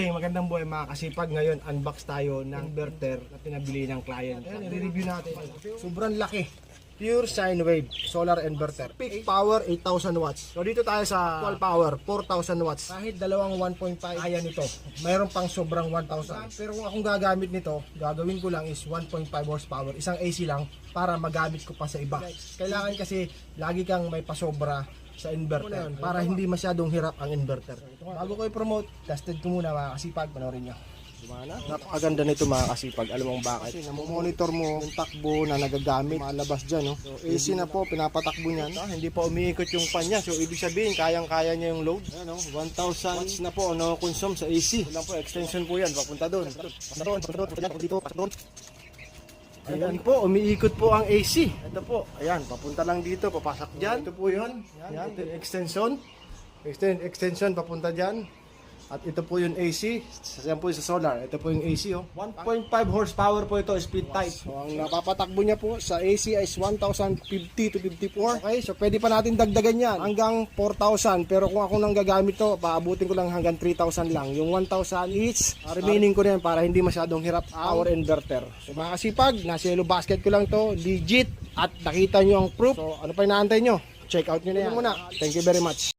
Hey, magandang buhay mga kasipag. Ngayon, unbox tayo ng inverter na pinabili ng client. Ayan, i-review natin. Sobrang laki. Pure sine wave solar inverter. Peak power 8,000 watts. So dito tayo sa actual power 4,000 watts. Kahit dalawang 1.5 kaya nito. Mayroon pang sobrang 1,000. Pero kung akong gagamit nito, gagawin ko lang is 1.5 horsepower. Isang AC lang para magamit ko pa sa iba. Kailangan kasi lagi kang may pasobra sa inverter para hindi masyadong hirap ang inverter. Bago ko i-promote, tested ko muna mga kasipag, panoorin nyo. Napakaganda nito mga kasipag, alam mong bakit? Kasi namomonitor mo yung takbo na nagagamit, malabas dyan. No? So, AC na po, pinapatakbo niyan. Hindi pa umiikot yung pan niya, so ibig sabihin, kayang-kaya niya yung load. Ayan, no? 1,000 watts na po, no-consume sa AC. Lang po, extension po yan, papunta doon. Ayan po, umiikot po ang AC. Ito po, ayan, papunta lang dito, papasok dyan. Ito po yun, ayan, ito yung extension. Extension, papunta dyan. At ito po yung AC, yan po yung sa solar. Ito po yung AC, oh. 1.5 horsepower po ito, speed type. So, ang napapatakbo niya po sa AC is 1,050 to 54. Okay, so pwede pa natin dagdagan yan hanggang 4,000. Pero kung ako nang gagamit to, paabutin ko lang hanggang 3,000 lang. Yung 1,000 each, remaining ko na yan para hindi masyadong hirap our inverter. So mga kasipag, nasa yellow basket ko lang to, legit. At nakita nyo ang proof. So ano pa inaantay nyo? Check out nyo na yan muna. Thank you very much.